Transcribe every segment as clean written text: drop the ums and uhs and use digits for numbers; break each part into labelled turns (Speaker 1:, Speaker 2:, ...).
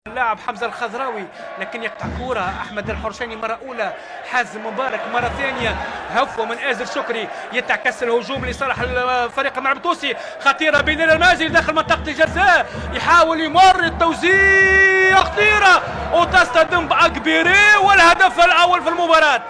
Speaker 1: اللاعب حمزه الخضراوي، لكن يقطع كوره احمد الحرشاني مره اولى، حازم مبارك مره ثانيه، هفوه من ازر شكري، يتعكس الهجوم لصالح فريق الملعب التونسي، خطيره بلال الماجري داخل منطقه الجزاء، يحاول يمر التوزيع خطيره وتصطدم باكبيري، والهدف الاول في المباراه.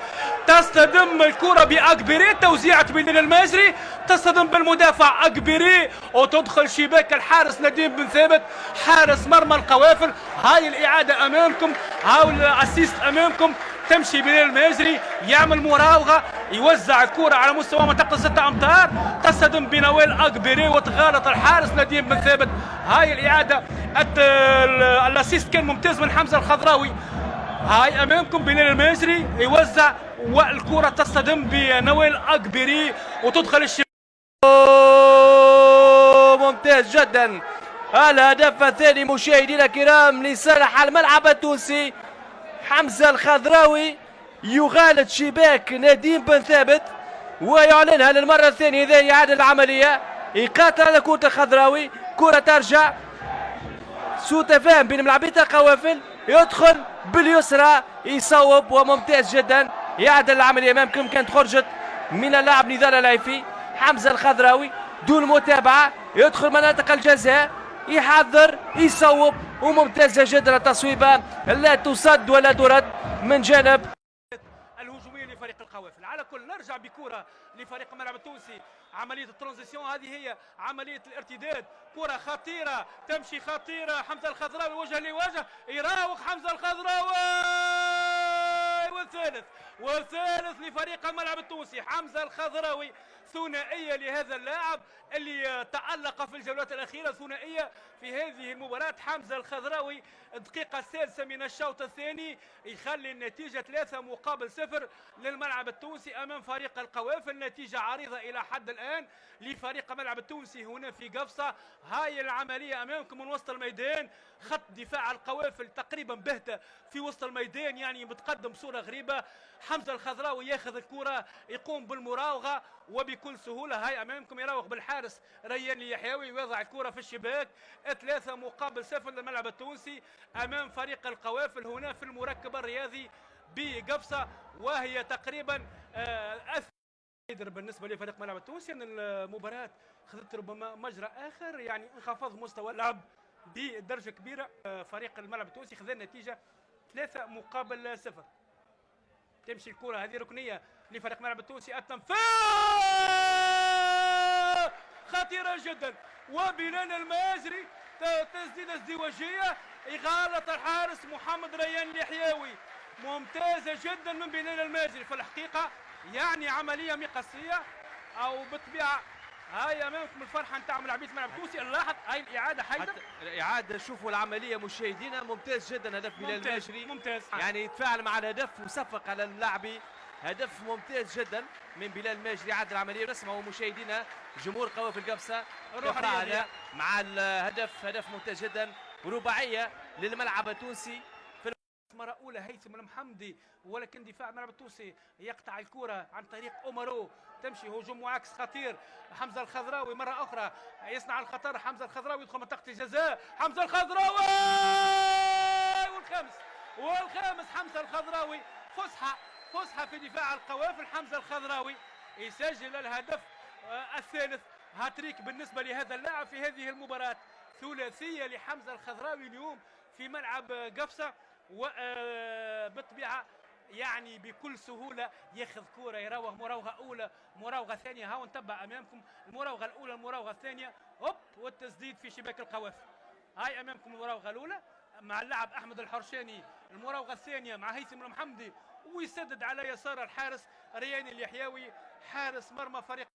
Speaker 1: تصطدم الكرة بأكبيري، توزيعة بلال الماجري، تصطدم بالمدافع أكبيري وتدخل شباك الحارس نديم بن ثابت حارس مرمى القوافل. هاي الإعادة أمامكم، هاي الأسيست أمامكم، تمشي بلال الماجري يعمل مراوغة، يوزع الكرة على مستوى منطقة 6 أمتار، تصطدم بنوال أكبيري وتغالط الحارس نديم بن ثابت. هاي الإعادة، الأسيست كان ممتاز من حمزة الخضراوي. هاي امامكم بلال الماجري يوزع والكرة تصطدم بنوال اكبري وتدخل
Speaker 2: ممتاز جدا الهدف الثاني مشاهدينا الكرام لصالح الملعب التونسي. حمزة الخضراوي يغالط شباك نديم بن ثابت ويعلنها للمرة الثانية. إذا إعادة العملية، يقاتل على كرة الخضراوي، كرة ترجع، سوء تفاهم بين ملاعبية القوافل، يدخل باليسرى يصوب وممتاز جدا. يعدل العملية امامكم، كانت خرجت من اللاعب نضال العيفي. حمزة الخضراوي دون متابعة يدخل مناطق الجزاء، يحضر يصوب وممتازة جدا التصويبة، لا تصد ولا ترد من جانب
Speaker 1: الهجوميه لفريق القوافل. على كل نرجع بكره لفريق الملعب التونسي، عمليه الترانزيسيون هذه هي عمليه الارتداد، كره خطيره تمشي خطيره، حمزه الخضراوي وجه لوجه، يراوغ حمزه الخضراوي، والثالث لفريق الملعب التونسي. حمزه الخضراوي ثنائيه لهذا اللاعب اللي تألق في الجولات الأخيرة، ثنائية في هذه المباراة. حمزة الخضراوي الدقيقة السادسة من الشوط الثاني يخلي النتيجة 3-0 للملعب التونسي أمام فريق القوافل. نتيجة عريضة إلى حد الآن لفريق الملعب التونسي هنا في قفصة. هاي العملية أمامكم من وسط الميدان، خط دفاع القوافل تقريبا بهتة في وسط الميدان، يعني متقدم بصورة غريبة. حمزة الخضراوي ياخذ الكرة، يقوم بالمراوغة وبكل سهولة. هاي أمامكم يراوغ بالحارس ريان اليحيوي ويضع الكرة في الشباك. 3-0 للملعب التونسي أمام فريق القوافل هنا في المركب الرياضي بقفصة، وهي تقريبا بالنسبة لفريق الملعب التونسي أن المباراة خذت ربما مجرى آخر، يعني انخفاض مستوى اللعب بدرجة كبيرة. فريق الملعب التونسي خذ النتيجة 3-0. تمشي الكرة، هذه ركنية لفريق الملعب التونسي، التنفيذ خطيرة جدا، وبلال الماجري تسديدة ازدواجية، يغالط الحارس محمد ريان اليحيوي، ممتازة جدا من بلال الماجري. في الحقيقة يعني عملية مقصية او بالطبيعة. هاي امامكم الفرحه نتاع لاعبيه الملعب التونسي. لاحظ هاي الاعاده حيدر،
Speaker 2: الاعاده شوفوا العمليه مشاهدينا، ممتاز جدا هدف بلال الماجري،
Speaker 1: ممتاز
Speaker 2: يعني يتفاعل مع الهدف وصفق على اللاعبي، هدف ممتاز جدا من بلال الماجري. عاد العمليه نسمعوا مشاهدينا جمهور قوافل قفصة تفاعل مع الهدف، هدف ممتاز جدا، رباعيه للملعب التونسي.
Speaker 1: مرة أولى هيثم المحمدي، ولكن دفاع الملعب التونسي يقطع الكرة عن طريق أومارو، تمشي هجوم معاكس خطير. حمزة الخضراوي مرة أخرى يصنع الخطر، حمزة الخضراوي يدخل منطقة الجزاء، حمزة الخضراوي والخامس حمزة الخضراوي، فسحة في دفاع القوافل. حمزة الخضراوي يسجل الهدف الثالث، هاتريك بالنسبة لهذا اللاعب في هذه المباراة. ثلاثية لحمزة الخضراوي اليوم في ملعب قفصة، وبالطبيعة يعني بكل سهولة ياخذ كرة، يراوغ مراوغة أولى مراوغة ثانية. هاو نتبع أمامكم المراوغة الأولى المراوغة الثانية، هوب والتسديد في شباك القوافل. هاي أمامكم المراوغة الأولى مع اللاعب أحمد الحرشاني، المراوغة الثانية مع هيثم المحمدي، ويسدد على يسار الحارس ريان اليحيوي حارس مرمى فريق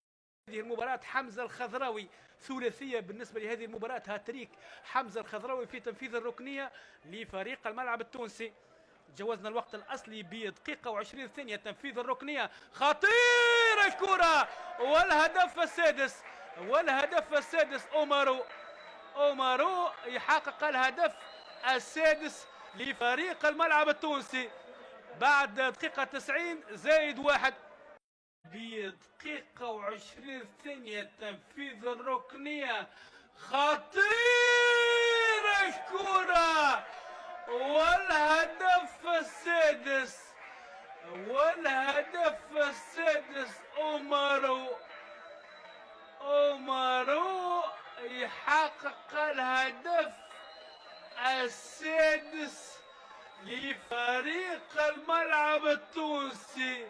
Speaker 1: هذه المباراة. حمزة الخضراوي ثلاثية بالنسبة لهذه المباراة، هاتريك حمزة الخضراوي في تنفيذ الركنية لفريق الملعب التونسي. جوزنا الوقت الأصلي بدقيقة و20 ثانية، تنفيذ الركنية خطيرة الكرة، والهدف السادس أومارو يحقق الهدف السادس لفريق الملعب التونسي بعد دقيقة 90 زائد 1. بدقيقة و20 ثانية تنفيذ الركنية خطيرة الكرة، السادس أومارو يحقق الهدف السادس لفريق الملعب التونسي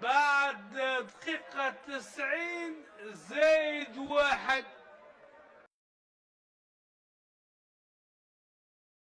Speaker 1: بعد دقيقة 90 زائد 1.